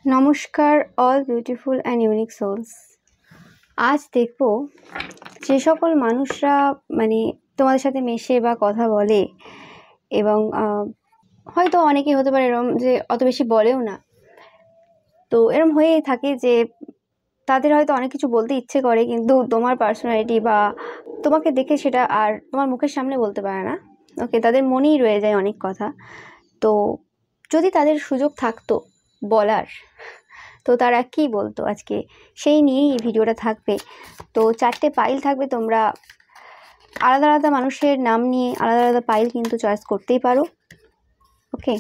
নমস্কার all beautiful and unique souls. আজ দেখব যে সকল মানুষরা তোমাদের সাথে মেশে বা কথা বলে এবং হয়তো অনেকেই হতে পারে এরকম যে অত বেশি বলেও না, তো এরকম হয়েই থাকে যে তাদের হয়তো অনেক কিছু বলতে ইচ্ছে করে কিন্তু তোমার পার্সোনালিটি বা তোমাকে দেখে সেটা আর তোমার মুখের সামনে বলতে পারে না। ওকে, তাদের মনেই রয়ে যায় অনেক কথা। তো যদি তাদের সুযোগ থাকতো বলার, তো তারা কি বলতো আজকে সেই নিয়েই এই ভিডিওটা থাকবে। তো 4টে পাইল থাকবে, তোমরা আলাদা আলাদা মানুষের নাম নিয়ে আলাদা আলাদা পাইল কিন্তু চয়েস করতেই পারো। ওকে,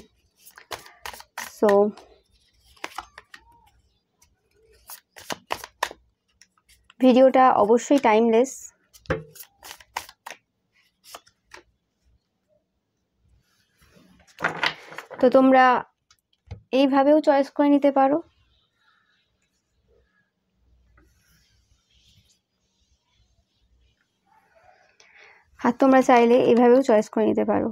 সো ভিডিওটা অবশ্যই টাইমলেস। তো তোমরা এইভাবেও চয়েস করে নিতে পারো, আর তোমরা চাইলে এইভাবেও চয়েস করে নিতে পারো।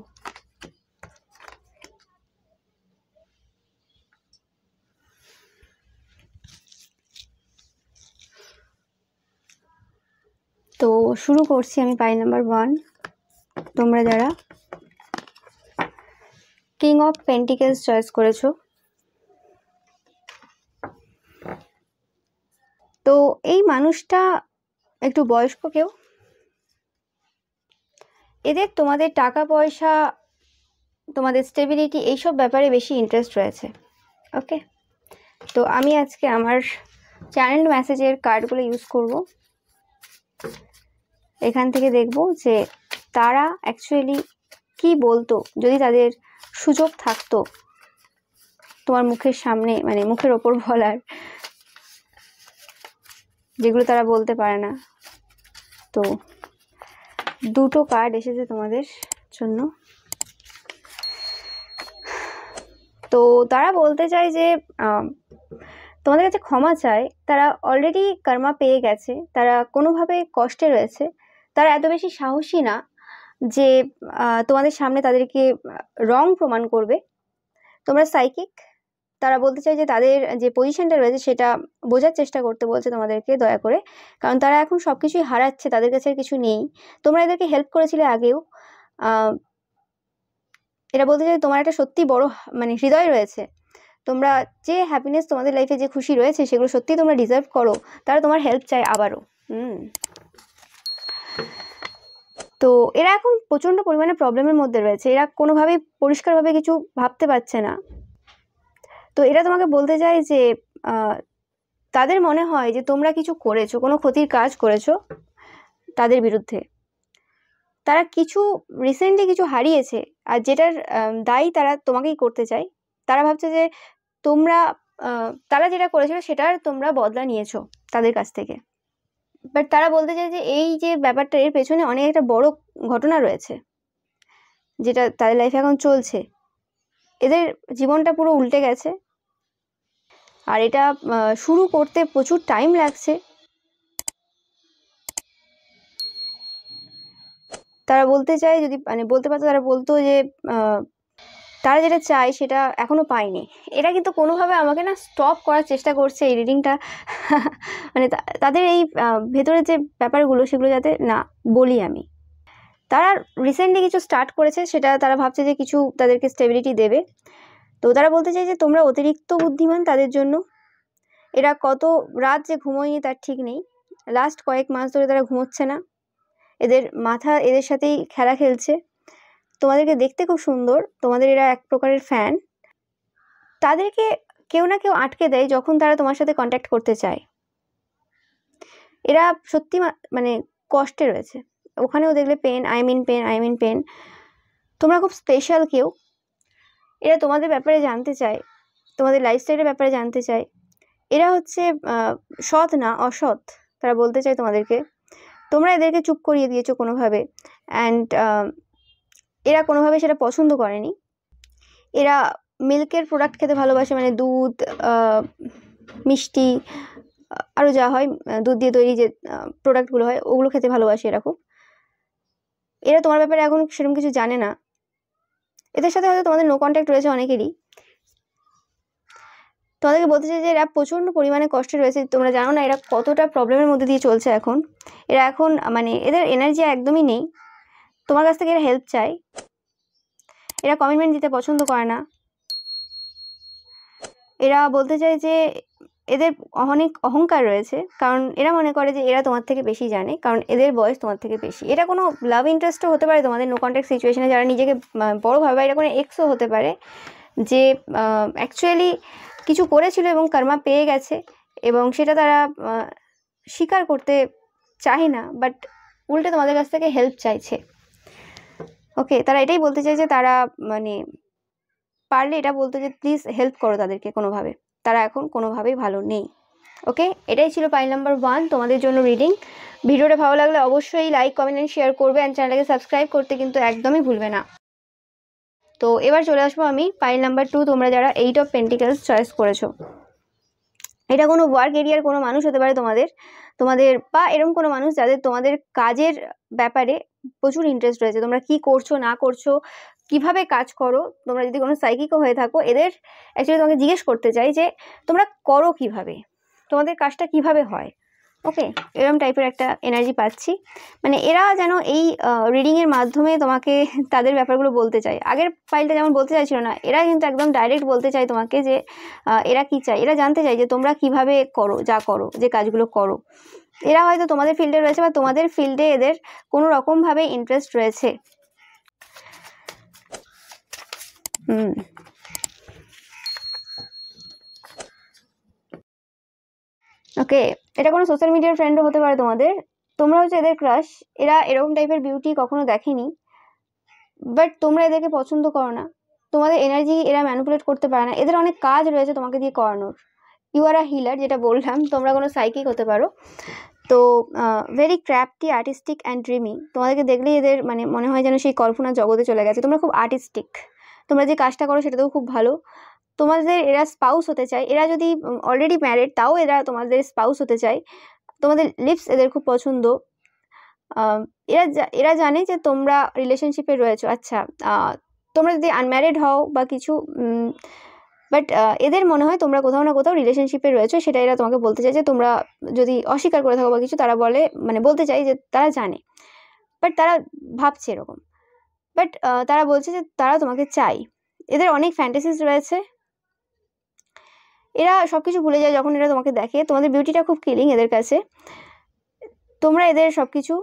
তো শুরু করছি আমি পাইল নাম্বার 1। তোমরা যারা কিং অফ পেন্টিকেলস চয়েস করেছো, তো এই মানুষটা একটু বয়স্ক কেউ। এদের তোমাদের টাকা পয়সা, তোমাদের স্টেবিলিটি, এইসব ব্যাপারে বেশি ইন্টারেস্ট রয়েছে। ওকে, তো আমি আজকে আমার চ্যানেল মেসেজের কার্ডগুলো ইউজ করব। এখান থেকে দেখব যে তারা অ্যাকচুয়ালি কি বলতো যদি তাদের সুযোগ থাকতো তোমার মুখের সামনে, মুখের ওপর বলার, যেগুলো তারা বলতে পারে না। তো 2টো কার্ড এসেছে তোমাদের জন্য। তো তারা বলতে চায় যে তোমাদের কাছে ক্ষমা চায়। তারা অলরেডি কর্মা পেয়ে গেছে, তারা কোনোভাবে কষ্টে রয়েছে, তারা এত বেশি সাহসী না যে তোমাদের সামনে তাদেরকে রং প্রমাণ করবে। তোমরা সাইকিক, তারা বলতে চায় যে তাদের যে পজিশনটা রয়েছে সেটা বোঝার চেষ্টা করতে বলছে তোমাদেরকে দয়া করে, কারণ তারা এখন সব কিছুই হারাচ্ছে, তাদের কাছে আর কিছু নেই। তোমরা এদেরকে হেল্প করেছিলে আগেও। এরা বলতে চাই তোমার একটা সত্যি বড় হৃদয় রয়েছে, তোমরা যে হ্যাপিনেস তোমাদের লাইফে যে খুশি রয়েছে সেগুলো সত্যি তোমরা ডিজার্ভ করো। তারা তোমার হেল্প চায় আবারও। তো এরা এখন প্রচণ্ড পরিমাণে প্রবলেমের মধ্যে রয়েছে, এরা কোনোভাবেই পরিষ্কারভাবে কিছু ভাবতে পারছে না। তো এরা তোমাকে বলতে চায় যে তাদের মনে হয় যে তোমরা কিছু করেছো, কোনো ক্ষতির কাজ করেছো তাদের বিরুদ্ধে। তারা কিছু রিসেন্টলি কিছু হারিয়েছে, আর যেটার দায়ী তারা তোমাকেই করতে চায়। তারা ভাবছে যে তারা যেটা করেছিল সেটার তোমরা বদলা নিয়েছো তাদের কাছ থেকে। বাট তারা বলতে চায় যে এই যে ব্যাপারটা, এর পেছনে অনেক একটা বড় ঘটনা রয়েছে যেটা তাদের লাইফে এখন চলছে। এদের জীবনটা পুরো উল্টে গেছে, আর এটা শুরু করতে প্রচুর টাইম লাগছে। তারা বলতে চায়, যদি বলতে পারতো তারা বলতো যে তারা যেটা চায় সেটা এখনো পায়নি। এরা কিন্তু কোনোভাবে আমাকে না স্টপ করার চেষ্টা করছে এই রিডিংটা তাদের এই ভেতরের যে ব্যাপারগুলো সেগুলো যাতে না বলি আমি। তারা রিসেন্টলি কিছু স্টার্ট করেছে, সেটা তারা ভাবছে যে কিছু তাদেরকে স্টেবিলিটি দেবে। তো তারা বলতে চায় যে তোমরা অতিরিক্ত বুদ্ধিমান তাদের জন্য। এরা কত রাত যে ঘুমোয়নি তার ঠিক নেই, লাস্ট কয়েক মাস ধরে তারা ঘুমোচ্ছে না। এদের মাথা এদের সাথেই খেলা খেলছে। তোমাদেরকে দেখতে খুব সুন্দর, তোমাদের এরা এক প্রকারের ফ্যান। তাদেরকে কেউ না কেউ আটকে দেয় যখন তারা তোমার সাথে কন্ট্যাক্ট করতে চায়। এরা সত্যি কষ্টে রয়েছে, ওখানেও দেখলে পেন, আই মিন পেন। তোমরা খুব স্পেশাল কেউ। এরা তোমাদের ব্যাপারে জানতে চায়, তোমাদের লাইফস্টাইলের ব্যাপারে জানতে চায়। এরা হচ্ছে সৎ না, অসৎ। তারা বলতে চায় তোমাদেরকে, তোমরা এদেরকে চুপ করিয়ে দিয়েছো কোনোভাবে, অ্যান্ড এরা কোনোভাবে সেটা পছন্দ করেনি। এরা মিল্কের প্রোডাক্ট খেতে ভালোবাসে, দুধ, মিষ্টি, আরও যা হয় দুধ দিয়ে তৈরি যে প্রোডাক্টগুলো হয় ওগুলো খেতে ভালোবাসে এরা খুব। এরা তোমার ব্যাপারে এখন সেরকম কিছু জানে না। এদের সাথে হয়তো তোমাদের নো কন্ট্যাক্ট রয়েছে অনেকেরই। তোমাদেরকে বলতে চাই যে এরা প্রচণ্ড পরিমাণে কষ্টে রয়েছে। তোমরা জানো না এরা কতটা প্রবলেমের মধ্যে দিয়ে চলছে এখন। এরা এখন মানে এদের এনার্জি একদমই নেই। তোমার কাছ থেকে এরা হেল্প চায়। এরা কমিটমেন্ট দিতে পছন্দ করে না। এরা বলতে চায় যে এদের অনেক অহংকার রয়েছে, কারণ এরা মনে করে যে এরা তোমার থেকে বেশি জানে, কারণ এদের বয়স তোমার থেকে বেশি। এটা কোনো লাভ ইন্টারেস্টও হতে পারে তোমাদের, নো কন্ট্যাক্ট সিচুয়েশনে যারা নিজেকে বড় ভাবে, এটা কোনো এক্সও হতে পারে যে অ্যাকচুয়ালি কিছু করেছিল এবং কর্মা পেয়ে গেছে এবং সেটা তারা স্বীকার করতে চায় না, বাট উল্টে তোমাদের কাছ থেকে হেল্প চাইছে। ওকে, তারা এটাই বলতে চাইছে, তারা মানে পারলে এটা বলতো যে প্লিজ হেল্প করো তাদেরকে কোনোভাবে, তারা এখন কোনোভাবেই ভালো নেই। ওকে, এটাই ছিল পাইল নাম্বার 1 তোমাদের জন্য রিডিং। ভিডিওটা ভালো লাগলে অবশ্যই লাইক, কমেন্ট অ্যান্ড শেয়ার করবে, অ্যান্ড চ্যানেলটাকে সাবস্ক্রাইব করতে কিন্তু একদমই ভুলবে না। তো এবার চলে আসবো আমি পাইল নাম্বার 2, তোমরা যারা 8 অফ পেন্টিকেলস চয়েস করেছো। এটা কোনো ওয়ার্ক এরিয়ার কোনো মানুষ হতে পারে তোমাদের বা এরকম কোনো মানুষ যাদের তোমাদের কাজের ব্যাপারে প্রচুর ইন্টারেস্ট রয়েছে। তোমরা কি করছো না করছো, কিভাবে কাজ করো, তোমরা যদি কোনো সাইকিকও হয়ে থাকো, এদের অ্যাকচুয়ালি তোমাকে জিজ্ঞেস করতে চাই যে তোমরা করো কিভাবে, তোমাদের কাজটা কিভাবে হয়। ওকে, এরকম টাইপের একটা এনার্জি পাচ্ছি। মানে এরা যেন এই রিডিংয়ের মাধ্যমে তোমাকে তাদের ব্যাপারগুলো বলতে চায়। আগের ফাইলটা যেমন বলতে চাইছিল না, এরা কিন্তু একদম ডাইরেক্ট বলতে চায় তোমাকে যে এরা কি চায়। এরা জানতে চায় যে তোমরা কিভাবে করো, যা করো, যে কাজগুলো করো। এরা হয়তো তোমাদের ফিল্ডে রয়েছে বা তোমাদের ফিল্ডে এদের কোনো রকমভাবে ইন্টারেস্ট রয়েছে। ওকে, এটা কোনো সোশ্যাল মিডিয়ার ফ্রেন্ডও হতে পারে তোমাদের। তোমরা হচ্ছে এদের ক্রাশ। এরা এরকম টাইপের বিউটি কখনো দেখেনি, বাট তোমরা এদেরকে পছন্দ করো না। তোমাদের এনার্জি এরা ম্যানিপুলেট করতে পারে না। এদের অনেক কাজ রয়েছে তোমাকে দিয়ে করানোর। ইউ আর আ হিলার, যেটা বললাম, তোমরা কোনো সাইকিক হতে পারো। তো ভেরি ক্র্যাফটি, আর্টিস্টিক অ্যান্ড ড্রিমি। তোমাদেরকে দেখলেই এদের মানে মনে হয় যেন সেই কল্পনার জগতে চলে গেছে। তোমরা খুব আর্টিস্টিক, তোমরা যে কাজটা করো সেটাতেও খুব ভালো। তোমাদের এরা স্পাউস হতে চায়। এরা যদি অলরেডি ম্যারিড, তাও এরা তোমাদের স্পাউস হতে চায়। তোমাদের লিপস এদের খুব পছন্দ। এরা জানে যে তোমরা রিলেশনশিপে রয়েছো। আচ্ছা, তোমরা যদি আনম্যারিড হও বা কিছু, বাট এদের মনে হয় তোমরা কোথাও না কোথাও রিলেশনশিপে রয়েছো, সেটা এরা তোমাকে বলতে চায়। যে তোমরা যদি অস্বীকার করে থাকো বা কিছু, তারা বলে মানে বলতে চাই যে তারা জানে, বাট তারা ভাবছে এরকম। বাট তারা বলছে যে তারা তোমাকে চাই। এদের অনেক ফ্যান্টাসিস রয়েছে। এরা সব কিছু ভুলে যায় যখন এরা তোমাকে দেখে। তোমাদের বিউটিটা খুব কিলিং এদের কাছে। তোমরা এদের সব কিছু,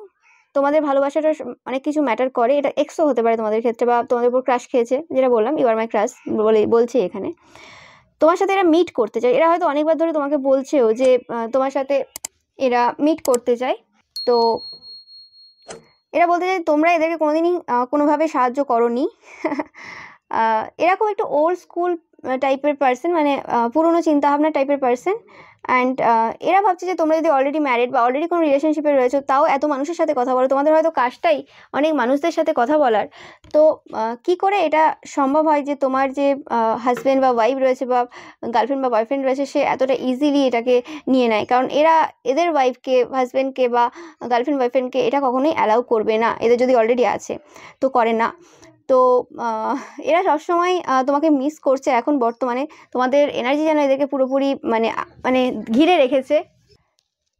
তোমাদের ভালোবাসাটা অনেক কিছু ম্যাটার করে। এটা এক্সও হতে পারে তোমাদের ক্ষেত্রে, বা তোমাদের উপর ক্রাশ খেয়েছে, যেটা বললাম ইউ আর মাই ক্রাশ বলছে এখানে। তোমার সাথে এরা মিট করতে চায়। এরা হয়তো অনেকবার ধরে তোমাকে বলছেও যে তোমার সাথে এরা মিট করতে চায়। তো এরা বলতে চায় তোমরা এদেরকে কোনোদিনই কোনোভাবে সাহায্য করোনি। এরা খুব একটু ওল্ড স্কুল টাইপের পার্সন, মানে পুরনো চিন্তাভাবনা টাইপের পার্সন। অ্যান্ড এরা ভাবছে যে তোমরা যদি অলরেডি ম্যারিড বা অলরেডি কোনো রিলেশনশিপে রয়েছো, তাও এত মানুষের সাথে কথা বলো। তোমাদের হয়তো কাজটাই অনেক মানুষদের সাথে কথা বলার। তো কি করে এটা সম্ভব হয় যে তোমার যে হাজব্যান্ড বা ওয়াইফ রয়েছে বা গার্লফ্রেন্ড বা বয়ফ্রেন্ড রয়েছে, সে এতটা ইজিলি এটাকে নিয়ে নেয়? কারণ এরা এদের ওয়াইফকে, হাজব্যান্ডকে বা গার্লফ্রেন্ড বয়ফ্রেন্ডকে এটা কখনোই অ্যালাউ করবে না, এদের যদি অলরেডি আছে তো করে না। তো এরা সবসময় তোমাকে মিস করছে এখন বর্তমানে। তোমাদের এনার্জি যেন এদেরকে পুরোপুরি মানে ঘিরে রেখেছে।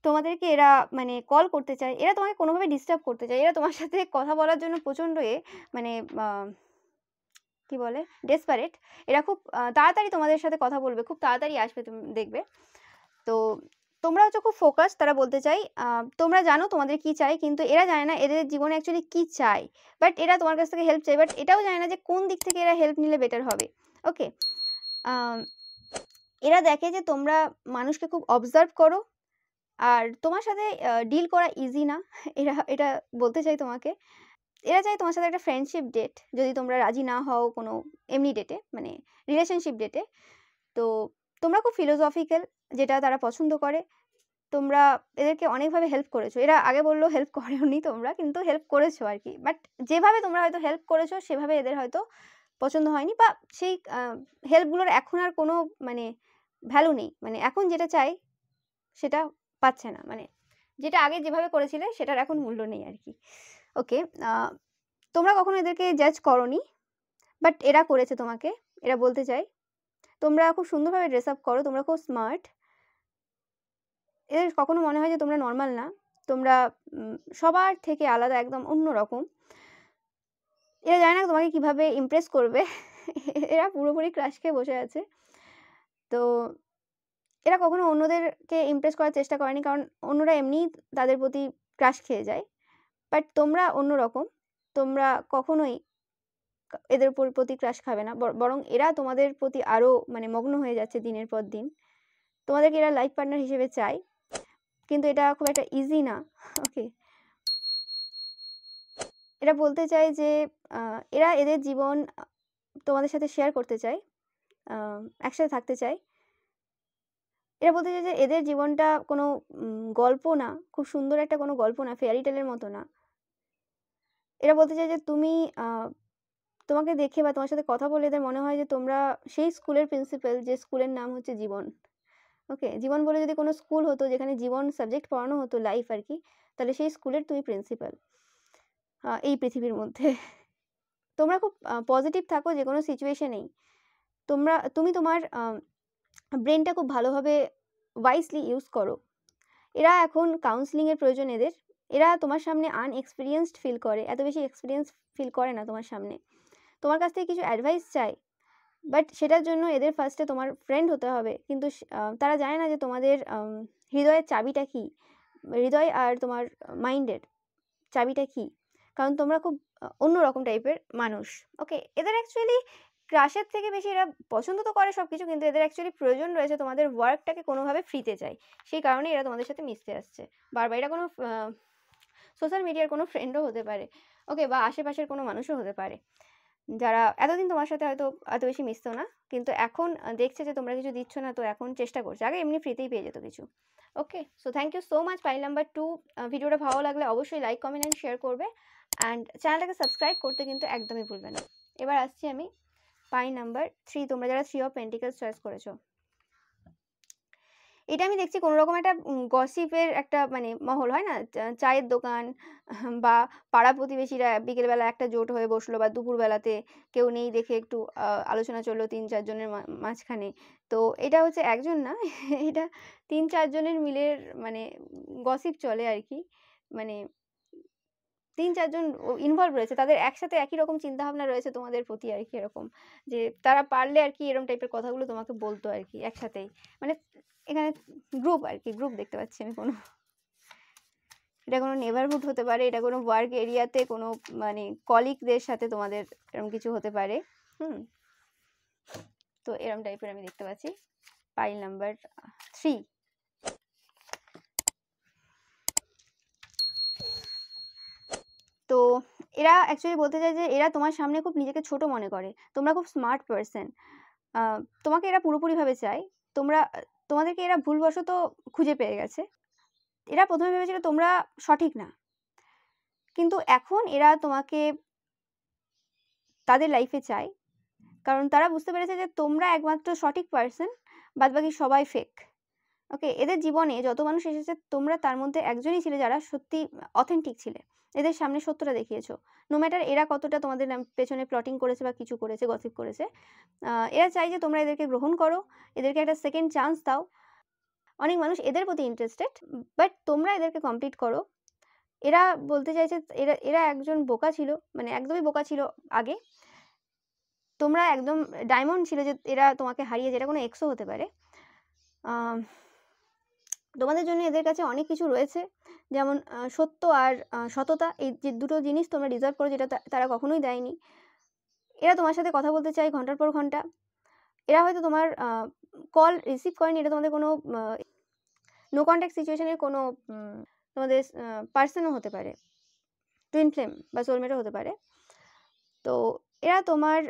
তোমাদেরকে এরা মানে কল করতে চায়। এরা তোমাকে কোনোভাবে ডিস্টার্ব করতে চায়। এরা তোমার সাথে কথা বলার জন্য প্রচণ্ড মানে কি বলে, ডেসপারেট। এরা খুব তাড়াতাড়ি তোমাদের সাথে কথা বলবে, খুব তাড়াতাড়ি আসবে, তুমি দেখবে। তো তোমরা হচ্ছে খুব ফোকাস, তারা বলতে চাই। তোমরা জানো তোমাদের কি চাই, কিন্তু এরা জানে না এদের জীবনে অ্যাকচুয়ালি কি চাই। বাট এরা তোমার কাছ থেকে হেল্প চাই, বাট এটাও জানে না যে কোন দিক থেকে এরা হেল্প নিলে বেটার হবে। ওকে, এরা দেখে যে তোমরা মানুষকে খুব অবজার্ভ করো, আর তোমার সাথে ডিল করা ইজি না। এটা বলতে চাই তোমাকে। এরা চায় তোমার সাথে একটা ফ্রেন্ডশিপ ডেট, যদি তোমরা রাজি না হও কোনো এমনি ডেটে, মানে রিলেশনশিপ ডেটে। তো তোমরা খুব ফিলোসফিক্যাল, যেটা তারা পছন্দ করে। তোমরা এদেরকে অনেকভাবে হেল্প করেছো। এরা আগে বললো হেল্প করেওনি তোমরা, কিন্তু হেল্প করেছো আর কি। বাট যেভাবে তোমরা হয়তো হেল্প করেছো, সেভাবে এদের হয়তো পছন্দ হয়নি, বা সেই হেল্পগুলোর এখন আর কোনো মানে ভ্যালু নেই। মানে এখন যেটা চাই সেটা পাচ্ছে না, মানে যেটা আগে যেভাবে করেছিলে সেটার এখন মূল্য নেই আর কি। ওকে, তোমরা কখনো এদেরকে জাজ করোনি, বাট এরা করেছে তোমাকে। এরা বলতে চায় তোমরা খুব সুন্দরভাবে ড্রেস আপ করো, তোমরা খুব স্মার্ট। এদের কখনো মনে হয় যে তোমরা নর্মাল না, তোমরা সবার থেকে আলাদা, একদম অন্যরকম। এরা জানে না তোমাকে কিভাবে ইমপ্রেস করবে। এরা পুরোপুরি ক্রাশ খেয়ে বসে আছে। তো এরা কখনো অন্যদেরকে ইমপ্রেস করার চেষ্টা করেনি, কারণ অন্যরা এমনিই তাদের প্রতি ক্রাশ খেয়ে যায়। বাট তোমরা অন্যরকম, তোমরা কখনোই এদের প্রতি ক্রাশ খাবে না, বরং এরা তোমাদের প্রতি আরও মানে মগ্ন হয়ে যাচ্ছে দিনের পর দিন। তোমাদেরকে এরা লাইফ পার্টনার হিসেবে চায়, কিন্তু এটা খুব একটা ইজি না। ওকে, এরা বলতে চায় যে এরা এদের জীবন তোমাদের সাথে শেয়ার করতে চায়, একসাথে থাকতে চায়। এরা বলতে চায় যে এদের জীবনটা কোনো গল্প না, খুব সুন্দর একটা কোনো গল্প না, ফেয়ারি টেলের মতো না। এরা বলতে চায় যে তুমি তোমাকে দেখে বা তোমার সাথে কথা বলে এদের মনে হয় যে তোমরা সেই স্কুলের প্রিন্সিপাল, যে স্কুলের নাম হচ্ছে জীবন। ওকে, জীবন বলে যদি কোনো স্কুল হতো যেখানে জীবন সাবজেক্ট পড়ানো হতো, লাইফ আর কি, তাহলে সেই স্কুলের তুমি প্রিন্সিপাল এই পৃথিবীর মধ্যে। তোমরা খুব পজিটিভ থাকো যে কোনো সিচুয়েশনেই। তুমি তোমার ব্রেনটা খুব ভালোভাবে ওয়াইজলি ইউজ করো। এরা এখন কাউন্সিলিংয়ের প্রয়োজন এদের। এরা তোমার সামনে আনএক্সপিরিয়েন্সড ফিল করে, এত বেশি এক্সপিরিয়েন্স ফিল করে না তোমার সামনে। তোমার কাছ থেকে কিছু অ্যাডভাইস চাই, বাট সেটার জন্য এদের ফার্স্টে তোমার ফ্রেন্ড হতে হবে। কিন্তু তারা জানে না যে তোমাদের হৃদয়ের চাবিটা কী, হৃদয় আর তোমার মাইন্ডের চাবিটা কী, কারণ তোমরা খুব অন্যরকম টাইপের মানুষ। ওকে, এদের অ্যাকচুয়ালি ক্রাশের থেকে বেশি এরা পছন্দ তো করে সব কিছু, কিন্তু এদের অ্যাকচুয়ালি প্রয়োজন রয়েছে তোমাদের ওয়ার্কটাকে কোনোভাবে ফ্রিতে চাই, সেই কারণে এরা তোমাদের সাথে মিশতে আসছে বারবার। এটা কোনো সোশ্যাল মিডিয়ার কোনো ফ্রেন্ডও হতে পারে, ওকে, বা আশেপাশের কোনো মানুষও হতে পারে, যারা এতদিন তোমার সাথে হয়তো এত বেশি মিশতো না, কিন্তু এখন দেখছে যে তোমরা কিছু দিচ্ছ না, তো এখন চেষ্টা করছে। আগে এমনি ফ্রিতেই পেয়ে যেত কিছু। Okay, so thank you so much. Payel number 2, ভিডিওটা ভালো লাগলে অবশ্যই লাইক, কমেন্ট অ্যান্ড শেয়ার করবে, অ্যান্ড চ্যানেলটাকে সাবস্ক্রাইব করতে কিন্তু একদমই ভুলবে না। এবার আসছি আমি পাইল নাম্বার 3, তোমরা যারা 3 অফ পেন্টিকলস চয়েস করেছো। এটা আমি দেখছি কোনো রকম একটা গসিপের একটা মানে মহল হয় না, চায়ের দোকান বা পাড়া প্রতিবেশীরা বিকেলবেলা একটা জোট হয়ে বসলো, বা দুপুরবেলাতে কেউ নেই দেখে একটু আলোচনা চললো 3-4 জনের মাঝখানে। তো এটা হচ্ছে একজন না, এটা 3-4 জনের মিলের মানে গসিপ চলে আর কি। মানে 3-4 জন ইনভলভ রয়েছে, তাদের একসাথে একই রকম চিন্তাভাবনা রয়েছে তোমাদের প্রতি আর কি, এরকম যে তারা পারলে আর কি এরকম টাইপের কথাগুলো তোমাকে বলতো আর কি একসাথেই। মানে এখানে গ্রুপ আর কি, গ্রুপ দেখতে পাচ্ছি আমি কোনো। এটা কোনো নেবারহুড হতে পারে, এটা কোনো ওয়ার্ক এরিয়াতে কোনো মানে কলিগদের সাথে তোমাদের এরকম কিছু হতে পারে। তো এরকম টাইপের আমি দেখতে পাচ্ছি পাইল নাম্বার 3। তো এরা অ্যাকচুয়ালি বলতে চায় যে এরা তোমার সামনে খুব নিজেকে ছোট মনে করে, তোমরা খুব স্মার্ট পারসন, তোমাকে এরা পুরোপুরিভাবে চায়। তোমাদেরকে এরা ভুলবশত খুঁজে পেয়ে গেছে। এরা প্রথমে ভেবেছিল তোমরা সঠিক না, কিন্তু এখন এরা তোমাকে তাদের লাইফে চায়, কারণ তারা বুঝতে পেরেছে যে তোমরা একমাত্র সঠিক পারসন, বাদবাকি সবাই ফেক। ওকে, এদের জীবনে যত মানুষ এসেছে তোমরা তার মধ্যে একজনই ছিলে যারা সত্যি অথেন্টিক ছিলে, এদের সামনে সত্যটা দেখিয়েছো। নো ম্যাটার এরা কতটা তোমাদের পেছনে প্লটিং করেছে বা কিছু করেছে, গসিপ করেছে, এরা চাই যে তোমরা এদেরকে গ্রহণ করো, এদেরকে একটা সেকেন্ড চান্স দাও। অনেক মানুষ এদের প্রতি ইন্টারেস্টেড, বাট তোমরা এদেরকে কমপ্লিট করো। এরা বলতে চাইছে এরা একজন বোকা ছিল, মানে একদমই বোকা ছিল আগে, তোমরা একদম ডায়মন্ড ছিল যে এরা তোমাকে হারিয়ে, যেটা কোনো এক্সও হতে পারে। তোমাদের জন্য এদের কাছে অনেক কিছু রয়েছে, যেমন সত্য আর সততা, এই যে দুটো জিনিস তোমরা ডিজার্ভ করো, যেটা তারা কখনোই দেয়নি। এরা তোমার সাথে কথা বলতে চায় ঘন্টার পর ঘন্টা। এরা হয়তো তোমার কল রিসিভ করেনি, এটা তোমাদের কোনো নো কন্ট্যাক্ট সিচুয়েশনের কোনো তোমাদের পার্সনও হতে পারে, টুইন ফ্লেম বা সোলমেটও হতে পারে। তো এরা তোমার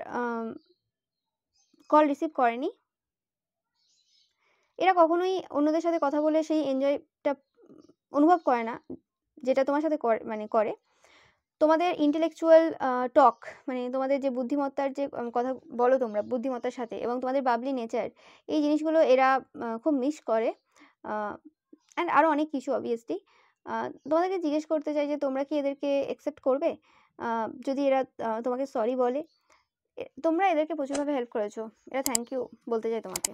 কল রিসিভ করেনি। এরা কখনোই অন্যদের সাথে কথা বলে সেই এনজয়টা অনুভব করে না যেটা তোমার সাথে করে। তোমাদের ইন্টেলেকচুয়াল টক, মানে তোমাদের যে বুদ্ধিমত্তার যে কথা বলো তোমরা বুদ্ধিমত্তার সাথে, এবং তোমাদের বাবলি নেচার, এই জিনিসগুলো এরা খুব মিস করে। অ্যান্ড আরও অনেক কিছু অবভিয়াসলি। তোমাদেরকে জিজ্ঞেস করতে চাই যে তোমরা কি এদেরকে অ্যাকসেপ্ট করবে যদি এরা তোমাকে সরি বলে। তোমরা এদেরকে প্রচুরভাবে হেল্প করেছো, এরা থ্যাংক ইউ বলতে চাই তোমাকে।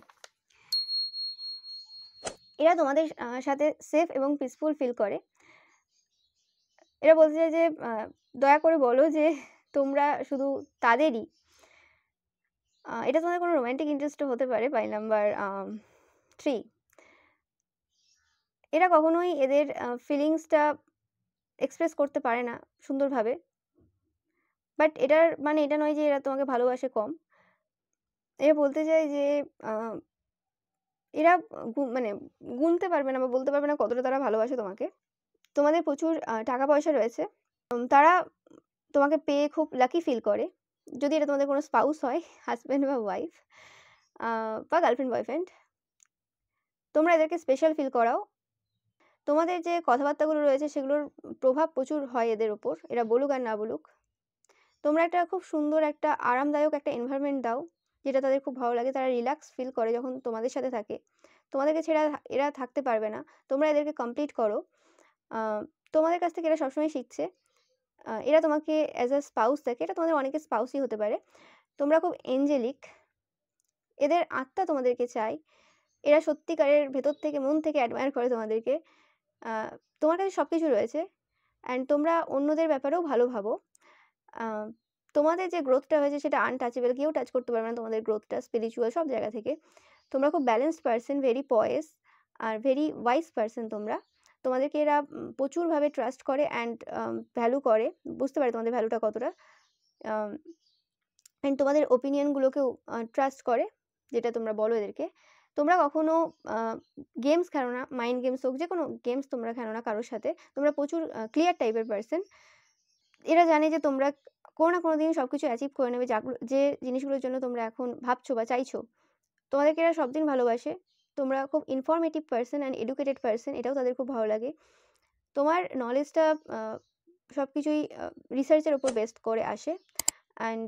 এরা তোমাদের সাথে সেফ এবং পিসফুল ফিল করে। এরা বলতে চায় যে দয়া করে বলো যে তোমরা শুধু তাদেরই, এটা তোমাদের কোনো রোম্যান্টিক ইন্টারেস্টও হতে পারে। পাই নাম্বার 3, এরা কখনোই এদের ফিলিংসটা এক্সপ্রেস করতে পারে না সুন্দরভাবে, বাট এটার মানে এটা নয় যে এরা তোমাকে ভালোবাসে কম। এরা বলতে চায় যে এরা মানে গুনতে পারবে না বা বলতে পারবে না কতটা তারা ভালোবাসে তোমাকে। তোমাদের প্রচুর টাকা পয়সা রয়েছে, তারা তোমাকে পেয়ে খুব লাকি ফিল করে। যদি এটা তোমাদের কোনো স্পাউস হয়, হাজব্যান্ড বা ওয়াইফ বা গার্লফ্রেন্ড বয়ফ্রেন্ড, তোমরা এদেরকে স্পেশাল ফিল করাও। তোমাদের যে কথাবার্তাগুলো রয়েছে সেগুলোর প্রভাব প্রচুর হয় এদের ওপর, এরা বলুক আর না বলুক। তোমরা একটা খুব সুন্দর একটা আরামদায়ক একটা এনভায়রনমেন্ট দাও, যেটা তাদের খুব ভালো লাগে। তারা রিল্যাক্স ফিল করে যখন তোমাদের সাথে থাকে। তোমাদেরকে ছেড়ে এরা থাকতে পারবে না। তোমরা এদেরকে কমপ্লিট করো। তোমাদের কাছ থেকে এরা সবসময় শিখছে। এরা তোমাকে অ্যাজ আ স্পাউস দেখে, এটা তোমাদের অনেকের স্পাউসই হতে পারে। তোমরা খুব এঞ্জেলিক, এদের আত্মা তোমাদেরকে চায়। এরা সত্যিকারের ভেতর থেকে মন থেকে অ্যাডমায়ার করে তোমাদেরকে। তোমার কাছে সব কিছু রয়েছে, অ্যান্ড তোমরা অন্যদের ব্যাপারেও ভালো ভাবো। তোমাদের যে গ্রোথটা হয়েছে সেটা আনটাচেবল, কেউ টাচ করতে পারবে না তোমাদের গ্রোথটা, স্পিরিচুয়াল সব জায়গা থেকে। তোমরা খুব balanced person, very poise are very wise person. তোমাদেরকে এরা প্রচুরভাবে ট্রাস্ট করে অ্যান্ড ভ্যালু করে, বুঝতে পারে তোমাদের ভ্যালুটা কতটা। অ্যান্ড তোমাদের ওপিনিয়নগুলোকেও ট্রাস্ট করে, যেটা তোমরা বলো এদেরকে। তোমরা কখনো গেমস খেলো না, মাইন্ড গেমস হোক, যে কোনো গেমস তোমরা খেলো না কারোর সাথে। তোমরা প্রচুর ক্লিয়ার টাইপের পার্সন। এরা জানে যে তোমরা কোনো না কোনো দিন সব কিছু অ্যাচিভ করে নেবে, যে জিনিসগুলোর জন্য তোমরা এখন ভাবছো বা চাইছো। তোমাদেরকে এরা সব দিন ভালোবাসে। তোমরা খুব informative person and educated person, এটাও তাদের খুব ভালো লাগে। তোমার নলেজটা সব কিছুই রিসার্চের ওপর বেস্ট করে আসে। অ্যান্ড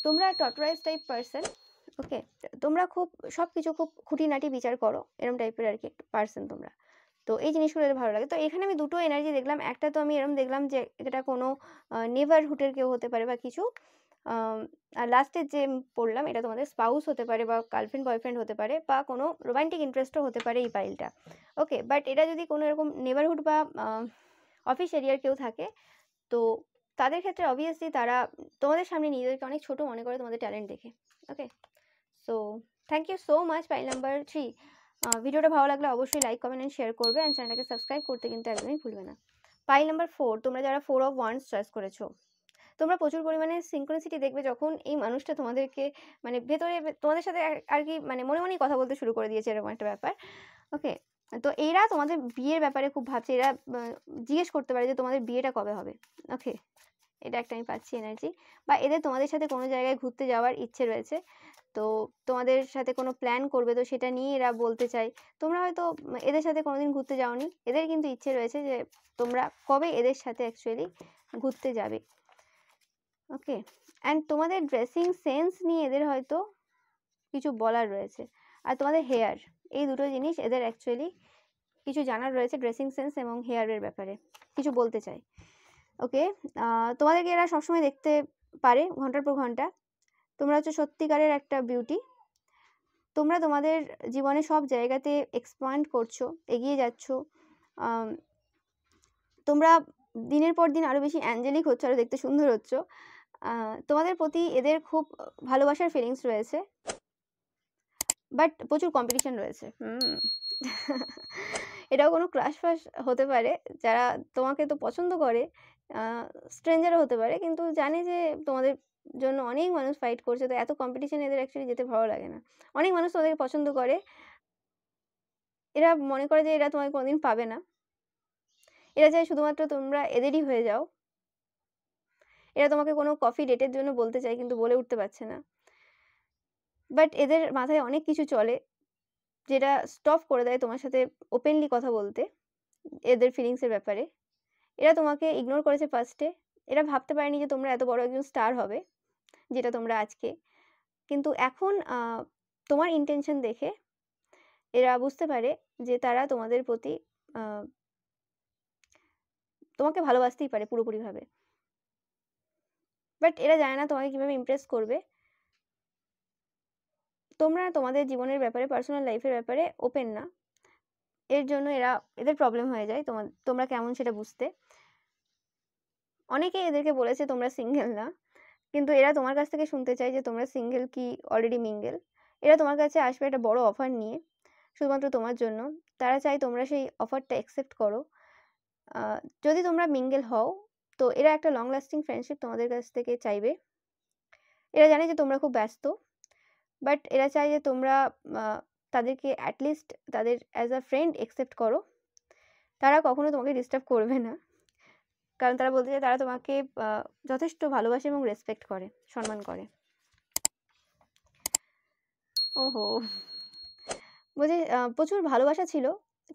তোমরা টর্টোরাইজ টাইপ পার্সন। ওকে, তোমরা খুব সব কিছু খুব খুঁটিনাটি বিচার করো, এরম টাইপের আর কি একটা পার্সন তোমরা। তো এই জিনিসগুলো এদের ভালো লাগে। তো এখানে আমি দুটো এনার্জি দেখলাম। একটা তো আমি এরম দেখলাম যে এটা কোনো নেভারহুডের কেউ হতে পারে বা কিছু। আর লাস্টের যে পড়লাম এটা তোমাদের স্পাউস হতে পারে বা গার্লফ্রেন্ড বয়ফ্রেন্ড হতে পারে বা কোনো রোমান্টিক ইন্টারেস্টও হতে পারে এই পাইলটা। ওকে, বাট এটা যদি কোনো এরকম নেভারহুড বা অফিস এরিয়ার কেউ থাকে, তো তাদের ক্ষেত্রে অবভিয়াসলি তারা তোমাদের সামনে নিজেদেরকে অনেক ছোট মনে করে তোমাদের ট্যালেন্ট দেখে। Okay, so thank you so much Payel number 3। ভিডিওটা ভালো লাগলে অবশ্যই লাইক কমেন্ট অ্যান্ড শেয়ার করবে, অ্যান্ড চ্যানেলটাকে সাবস্ক্রাইব করতে কিন্তু একদমই ভুলবে না। পাইল নাম্বার 4, তোমরা যারা 4 অফ ওয়ান্ডস চয়েস করেছো, তোমরা প্রচুর পরিমাণে সিনক্রোনিসিটি দেখবে যখন এই মানুষটা তোমাদেরকে মানে ভেতরে তোমাদের সাথে আর কি মানে মনে মনেই কথা বলতে শুরু করে দিয়েছে, এরকম একটা ব্যাপার। ওকে, তো এরা তোমাদের বিয়ের ব্যাপারে খুব ভাবছে। এরা জিজ্ঞেস করতে পারে যে তোমাদের বিয়েটা কবে হবে। ওকে, এটা একটা আমি পাচ্ছি এনার্জি। বা এদের তোমাদের সাথে কোনো জায়গায় ঘুরতে যাওয়ার ইচ্ছে রয়েছে, তো তোমাদের সাথে কোনো প্ল্যান করবে, তো সেটা নিয়ে এরা বলতে চায়। তোমরা হয়তো এদের সাথে কোনোদিন ঘুরতে যাওনি, এদের কিন্তু ইচ্ছে রয়েছে যে তোমরা কবে এদের সাথে অ্যাকচুয়ালি ঘুরতে যাবে। ওকে, অ্যান্ড তোমাদের ড্রেসিং সেন্স নিয়ে এদের হয়তো কিছু বলার রয়েছে। আর তোমাদের হেয়ার, এই দুটো জিনিস এদের অ্যাকচুয়ালি কিছু জানার রয়েছে, ড্রেসিং সেন্স এবং হেয়ারের ব্যাপারে কিছু বলতে চাই। ওকে, তোমাদেরকে এরা সবসময় দেখতে পারে ঘন্টার পর ঘন্টা। তোমরা হচ্ছে সত্যিকারের একটা বিউটি। তোমরা তোমাদের জীবনে সব জায়গাতে এক্সপ্যান্ড করছো, এগিয়ে যাচ্ছ। তোমরা দিনের পর দিন আরও বেশি অ্যাঞ্জেলিক হচ্ছ, আরও দেখতে সুন্দর হচ্ছ। তোমাদের প্রতি এদের খুব ভালোবাসার ফিলিংস রয়েছে, বাট প্রচুর কম্পিটিশন রয়েছে। এটাও কোনো ক্রাশ ফাশ হতে পারে, যারা তোমাকে তো পছন্দ করে, স্ট্রেঞ্জারও হতে পারে, কিন্তু জানে যে তোমাদের জন্য অনেক মানুষ ফাইট করছে। তো এত কম্পিটিশন এদের অ্যাকচুয়ালি যেতে ভালো লাগে না। অনেক মানুষ তোমাদেরকে পছন্দ করে, এরা মনে করে যে এরা তোমাকে কোনোদিন পাবে না। এরা চায় শুধুমাত্র তোমরা এদেরই হয়ে যাও। এরা তোমাকে কোনো কফি ডেটের জন্য বলতে চায়, কিন্তু বলে উঠতে পারছে না। বাট এদের মাথায় অনেক কিছু চলে যেটা স্টপ করে দেয় তোমার সাথে ওপেনলি কথা বলতে এদের ফিলিংসের ব্যাপারে। এরা তোমাকে ইগনোর করেছে ফার্স্টে। এরা ভাবতে পারেনি যে তোমরা এত বড় একজন স্টার হবে, যেটা তোমরা আজকে। কিন্তু এখন তোমার ইন্টেনশন দেখে এরা বুঝতে পারে যে তারা তোমাদের প্রতি তোমাকে ভালোবাসতেই পারে পুরোপুরিভাবে। বাট এরা জানে না তোমাকে কীভাবে ইমপ্রেস করবে। তোমরা তোমাদের জীবনের ব্যাপারে, পার্সোনাল লাইফের ব্যাপারে ওপেন না, এর জন্য এদের প্রবলেম হয়ে যায় তোমরা কেমন সেটা বুঝতে। অনেকেই এদেরকে বলেছে তোমরা সিঙ্গেল না, কিন্তু এরা তোমার কাছ থেকে শুনতে চায় যে তোমরা সিঙ্গেল কি অলরেডি মিঙ্গেল। এরা তোমার কাছে আসবে একটা বড় অফার নিয়ে, শুধুমাত্র তোমার জন্য। তারা চায় তোমরা সেই অফারটা অ্যাকসেপ্ট করো। যদি তোমরা মিঙ্গেল হও তো এরা একটা লং লাস্টিং ফ্রেন্ডশিপ তোমাদের কাছ থেকে চাইবে। এরা জানে যে তোমরা খুব ব্যস্ত, বাট এরা চায় যে তোমরা তাদেরকে অ্যাটলিস্ট তাদের অ্যাজ আ ফ্রেন্ড অ্যাকসেপ্ট করো। তারা কখনো তোমাকে ডিস্টার্ব করবে না, কারণ তারা বলতে চায় তারা তোমাকে যথেষ্ট ভালোবাসে এবং রেসপেক্ট করে, সম্মান করে। ওহো, বলছে প্রচুর ভালোবাসা ছিল,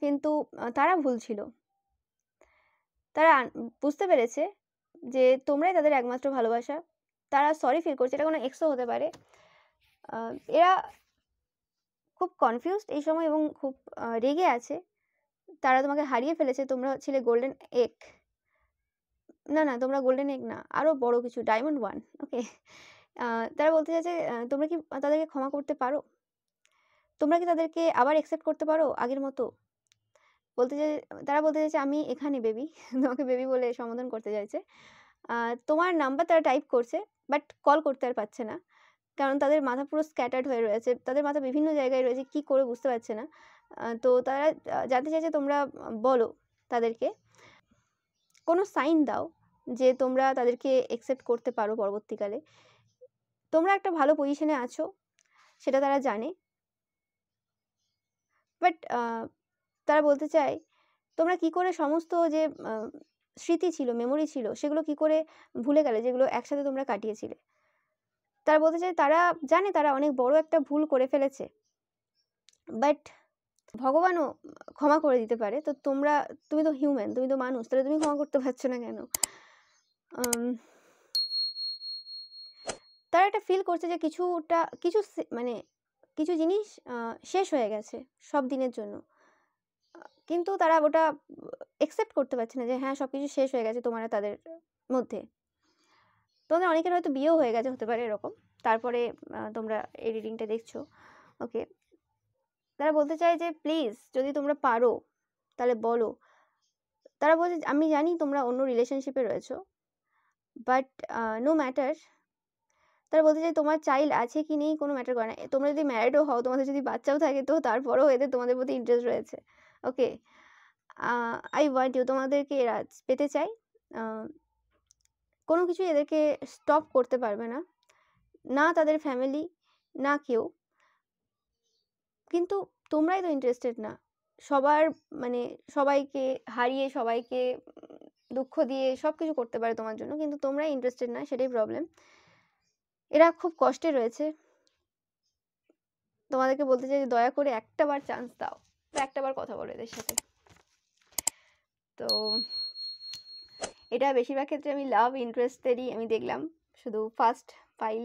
কিন্তু তারা ভুল ছিল। তারা বুঝতে পেরেছে যে তোমরাই তাদের একমাত্র ভালোবাসা। তারা সরি ফিল করছে, এটা কোনো এক্সও হতে পারে। এরা খুব কনফিউজড এই সময় এবং খুব রেগে আছে। তারা তোমাকে হারিয়ে ফেলেছে। তোমরা ছিলে গোল্ডেন এগ। না, তোমরা গোল্ডেন এগ না, আরও বড় কিছু, ডায়মন্ড ওয়ান। ওকে, তারা বলতে চাইছে তোমরা কি তাদেরকে ক্ষমা করতে পারো? তোমরা কি তাদেরকে আবার অ্যাকসেপ্ট করতে পারো আগের মতো? তারা বলতে চাইছে আমি এখানে বেবি, তোমাকে বেবি বলে সম্বোধন করতে চাইছে। তোমার নাম্বার তারা টাইপ করছে, বাট কল করতে আর পারছে না, কারণ তাদের মাথা পুরো স্ক্যাটার্ড হয়ে রয়েছে। তাদের মাথা বিভিন্ন জায়গায় রয়েছে, কি করে বুঝতে পারছে না। তো তারা জানতে চাইছে তোমরা বলো তাদেরকে, কোনো সাইন দাও যে তোমরা তাদেরকে অ্যাকসেপ্ট করতে পারো পরবর্তীকালে। তোমরা একটা ভালো পজিশনে আছো, সেটা তারা জানে, বাট তারা বলতে চায় তোমরা কি করে সমস্ত যে স্মৃতি ছিল, মেমোরি ছিল, সেগুলো কি করে ভুলে গেলে, যেগুলো একসাথে তোমরা কাটিয়েছিলে। তারা বলতে চায় তারা জানে তারা অনেক বড় একটা ভুল করে ফেলেছে, বাট ভগবানও ক্ষমা করে দিতে পারে। তো তুমি তো হিউম্যান, তুমি তো মানুষ, তাহলে তুমি ক্ষমা করতে পারছো না কেন? তারা একটা ফিল করছে যে কিছু জিনিস শেষ হয়ে গেছে সব দিনের জন্য, কিন্তু তারা ওটা অ্যাকসেপ্ট করতে পারছে না যে হ্যাঁ সব কিছু শেষ হয়ে গেছে তোমার তাদের মধ্যে। তোমাদের অনেকের হয়তো বিয়েও হয়ে গেছে, হতে পারে এরকম, তারপরে তোমরা এই রিডিংটা দেখছো। ওকে, তারা বলতে চায় যে প্লিজ যদি তোমরা পারো তাহলে বলো। তারা বলছে আমি জানি তোমরা অন্য রিলেশনশিপে রয়েছো, বাট নো ম্যাটার। তারা বলতে চাই তোমার চাইল্ড আছে কি নেই কোনো ম্যাটার করে না। তোমরা যদি ম্যারিডও হও, তোমাদের যদি বাচ্চাও থাকে, তো তারপরেও এদের তোমাদের প্রতি ইন্টারেস্ট রয়েছে। ওকে, আই ওয়ান্ট ইউ, তোমাদেরকে এরা পেতে চাই। কোনো কিছুই এদেরকে স্টপ করতে পারবে না, না তাদের ফ্যামিলি, না কেউ। কিন্তু তোমরাই তো ইন্টারেস্টেড না। সবাইকে হারিয়ে, সবাইকে দুঃখ দিয়ে সব কিছু করতে পারে তোমার জন্য, কিন্তু তোমরাই ইন্টারেস্টেড না, সেটাই প্রবলেম। এরা খুব কষ্টে রয়েছে। তোমাদেরকে বলতে চাই যে দয়া করে একটাবার চান্স দাও, একটাবার কথা বলো এদের সাথে। তো এটা বেশিরভাগ ক্ষেত্রে আমি লাভ ইন্টারেস্টেরই আমি দেখলাম, শুধু ফার্স্ট ফাইল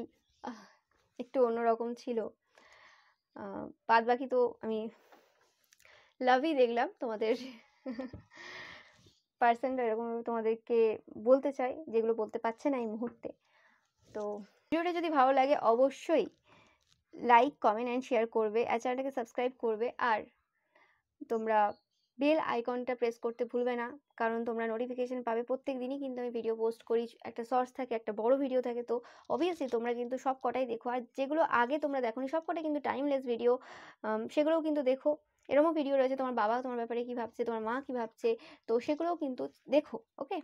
একটু অন্যরকম ছিল, বাদ বাকি তো আমি লাভই দেখলাম। তোমাদের পার্সনটা এরকম তোমাদেরকে বলতে চাই যেগুলো বলতে পারছে না এই মুহূর্তে। তো ভিডিওটা যদি ভালো লাগে অবশ্যই লাইক, কমেন্ট অ্যান্ড শেয়ার করবে, আর চ্যানেলটাকে সাবস্ক্রাইব করবে। আর তোমরা বেল আইকনটা প্রেস করতে ভুলবে না, কারণ তোমরা নোটিফিকেশন পাবে প্রত্যেক দিনই। কিন্তু আমি ভিডিও পোস্ট করি, একটা শর্টস থাকে, একটা বড় ভিডিও থাকে। তো অবভিয়াসলি তোমরা কিন্তু সব কটাই দেখো, আর যেগুলো আগে তোমরা দেখোনি সব কটাই কিন্তু টাইমলেস ভিডিও, সেগুলোও কিন্তু দেখো। এরকমও ভিডিও রয়েছে তোমার বাবা তোমার ব্যাপারে কী ভাবছে, তোমার মা কী ভাবছে, তো সেগুলোও কিন্তু দেখো। ওকে।